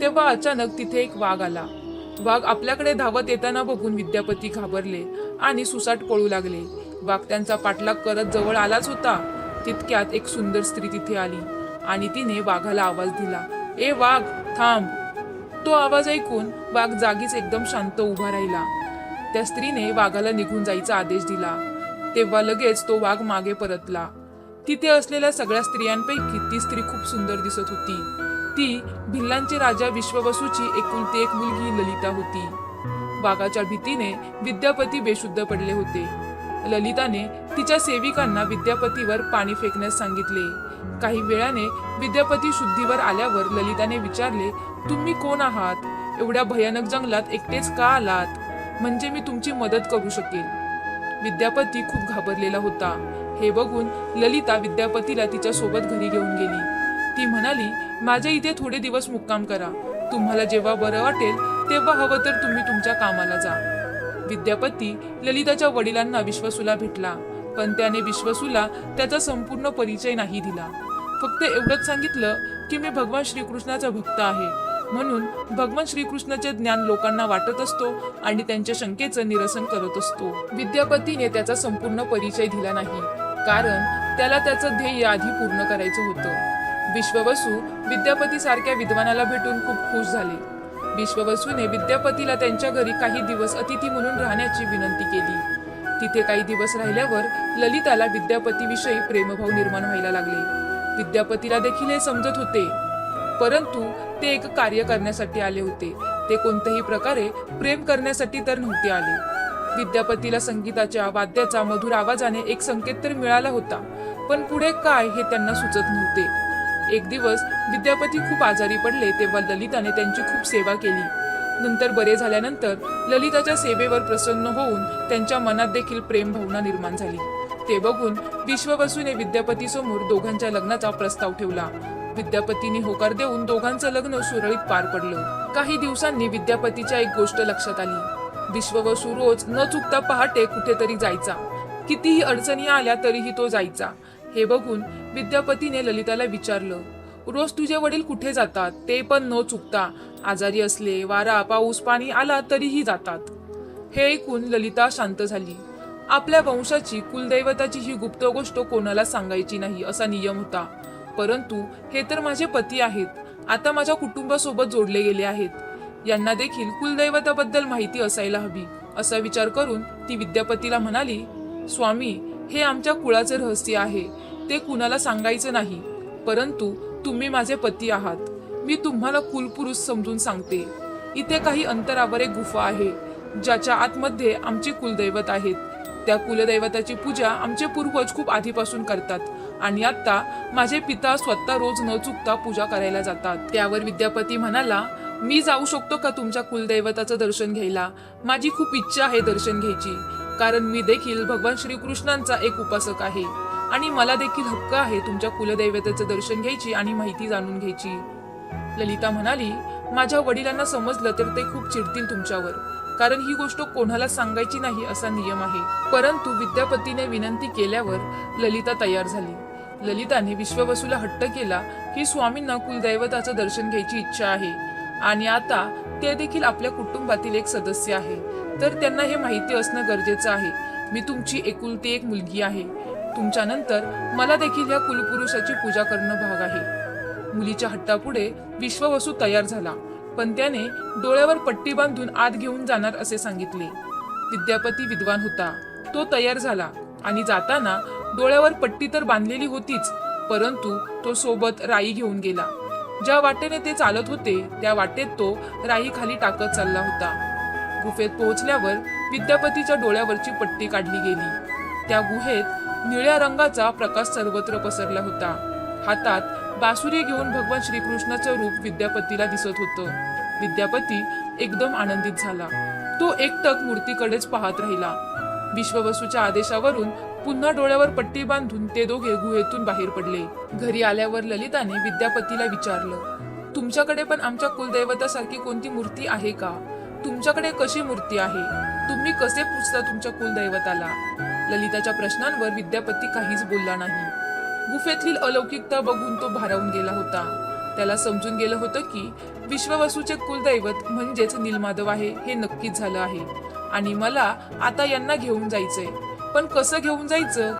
तेव्हा अचानक तिथे एक वाघ आला. वाघ आपल्याकडे धावत येताना बघून विद्यापती घाबरले आणि सुसाट पळू लागले. वाघ त्यांचा पाठलाग करत जवळ आलाच होता. तितक्यात एक सुंदर स्त्री तिथे आली आणि तिने वाघाला आवाज दिला, ए वाघ, थांब. तो आवाज ऐकून वाघ जागीच एकदम शांत उभा राहिला. त्या स्त्रीने वाघाला निघून जायचा आदेश दिला. तेव्हा लगेच तो वाघ मागे परतला. तिथे असलेल्या सगळ्या स्त्रियांपैकी ती स्त्री खूप सुंदर दिसत होती. ती भिल्लांचे राजा विश्ववसूची एकुलती एक मुलगी ललिता होती. वाघाच्या भीतीने विद्यापती बेशुद्ध पडले होते. ललिताने तिच्या सेविकांना विद्यापतीवर पाणी फेकण्यास सांगितले. काही वेळाने विद्यापती शुद्धीवर आल्यावर ललिताने विचारले, तुम्ही कोण आहात? एवढ्या भयानक जंगलात एकटेच का आलात? म्हणजे मी तुमची मदत करू शकेल. विद्यापती खूप घाबरलेला होता. हे बघून ललिता विद्यापतीला तिच्या सोबत घरी घेऊन गेली. ती म्हणाली, माझ्या इथे थोडे दिवस मुक्काम करा. तुम्हाला जेव्हा बरं वाटेल तेव्हा हवं तर तुम्ही तुमच्या कामाला जा. विद्यापती ललिताच्या वडिलांना विश्वसूला भेटला, पण त्याने विश्वसूला त्याचा संपूर्ण परिचय नाही दिला. फक्त एवढंच सांगितलं की मी भगवान श्रीकृष्णाचा भक्त आहे, म्हणून भगवान श्रीकृष्णाचे ज्ञान लोकांना वाटत असतो आणि त्यांच्या शंकेचं निरसन करत असतो. विद्यापतीने त्याचा संपूर्ण परिचय दिला नाही, कारण त्याला त्याचं ध्येय आधी पूर्ण करायचं होतं. विश्ववसू विद्यापती सारख्या विद्वानाला भेटून खूप खुश झाले. विश्ववसूने विद्यापतीला त्यांच्या घरी काही दिवस अतिथी म्हणून राहण्याची विनंती केली. तिथे काही दिवस राहिल्यावर ललिताला विद्यापतीविषयी प्रेमभाव निर्माण व्हायला लागले. विद्यापतीला देखील हे समजत होते, परंतु ते एक कार्य करण्यासाठी आले होते. ते कोणत्याही प्रकारे प्रेम करण्यासाठी तर नव्हते आले. विद्यापतीला संगीताच्या वाद्याचा मधुर आवाजाने एक संकेत तर मिळाला होता, पण पुढे काय हे त्यांना सुचत नव्हते. एक दिवस विद्यापती खूप आजारी पडले, तेव्हा ललिताने त्यांची खूप सेवा केली. नंतर बरे झाल्यानंतर ललिताच्या सेवेवर प्रसन्न होऊन त्यांच्या मनात देखील प्रेम भावना निर्माण झाली. ते बघून विश्ववसूने विद्यापतीसमोर दोघांच्या लग्नाचा प्रस्ताव ठेवला. विद्यापतीने होकार देऊन दोघांचं लग्न सुरळीत पार पडलं. काही दिवसांनी विद्यापतीच्या एक गोष्ट लक्षात आली. विश्ववसू रोज न चुकता पहाटे कुठेतरी जायचा. कितीही अडचणी आल्या तरीही तो जायचा. हे बघून विद्यापतीने ललिताला विचारलं, रोज तुझे वडील कुठे जातात? ते पण न चुकता. आजारी असले, वारा पाऊस पाणी आला तरीही जातात. हे ऐकून ललिता शांत झाली. आपल्या वंशाची कुलदैवताची ही गुप्त गोष्ट कोणाला सांगायची नाही असा नियम होता. परंतु हे तर माझे पती आहेत, आता माझ्या कुटुंबासोबत जोडले गेले आहेत. यांना देखील कुलदैवताबद्दल माहिती असायला हवी असा विचार करून ती विद्यापतीला म्हणाली, स्वामी, हे आमच्या कुळाचे रहस्य आहे. ते कुणाला सांगायचं नाही, परंतु तुम्ही माझे पती आहात. मी तुम्हाला कुलपुरुष समजून सांगते. इथे काही अंतरावर एक गुफा आहे, ज्याच्या आतमध्ये आमचे कुलदैवत आहेत. त्या कुलदैवताची पूजा आमचे पूर्वज खूप आधीपासून करतात आणि आता माझे पिता स्वतः रोज न चुकता पूजा करायला जातात. त्यावर विद्यापती म्हणाला, मी जाऊ शकतो का तुमच्या कुलदैवताचं दर्शन घ्यायला? माझी खूप इच्छा आहे दर्शन घ्यायची, कारण मी देखील भगवान श्रीकृष्णांचा एक उपासक आहे आणि मला देखील हक्क आहे तुमच्या कुलदैवताचं दर्शन घ्यायची आणि माहिती जाणून घ्यायची. ललिता म्हणाली, माझ्या वडिलांना समजलं तर ते खूप चिडतील तुमच्यावर, कारण ही गोष्ट कोणाला सांगायची नाही असा नियम आहे. परंतु विद्यापतीने विनंती केल्यावर ललिता तयार झाली. ललिताने विश्ववसूला हट्ट केला की स्वामींना कुलदैवताचं दर्शन घ्यायची इच्छा आहे आणि आता ते देखील आपल्या कुटुंबातील एक सदस्य आहे, तर त्यांना हे माहिती असणं गरजेचं आहे. मी तुमची एकुलती एक मुलगी आहे. तुमच्यानंतर मला देखील या कुलपुरुषाची पूजा करणं भाग आहे. मुलीच्या हट्टापुढे विश्ववसू तयार झाला, पण त्याने डोळ्यावर पट्टी बांधून आत घेऊन जाणार असे सांगितले. विद्यापती विद्वान होता. तो तयार झाला आणि जाताना डोळ्यावर पट्टी तर बांधलेली होतीच, परंतु तो सोबत राई घेऊन गेला. ज्या वाटेने ते चालत होते त्या वाटेत तो राई खाली टाकत चालला होता. गुफेत पोहोचल्यावर विद्यापतीच्या डोळ्यावरची पट्टी काढली गेली. त्या गुहेत निळ्या रंगाचा प्रकाश सर्वत्र पसरला होता. हातात बासुरी घेऊन भगवान श्रीकृष्णाचं रूप विद्यापतीला दिसत होतं. विद्यापती एकदम आनंदित झाला. तो एकटक मूर्तीकडेच पाहत राहिला. विश्ववसूच्या आदेशावरून पुन्हा डोळ्यावर पट्टी बांधून ते दोघे गुहेतून बाहेर पडले. घरी आल्यावर ललिताने विद्यापतीला विचारलं, तुमच्याकडे पण आमच्या कुलदैवतासारखी कोणती मूर्ती आहे का? तुमच्याकडे कशी मूर्ती आहे? तुम्ही कसे पूजता तुमच्या कुलदैवताला? ललिताच्या प्रश्नांवर विद्यापती काहीच बोलला नाही. गुफेतली अलौकिकता बघून तो भारावून गेला होता. त्याला समजून गेलं होतं की विश्ववसूचे कुलदैवत म्हणजेच नीलमाधव आहे हे नक्कीच झालं आहे आणि मला आता यांना घेऊन जायचंय. पण कसं घेऊन जायचं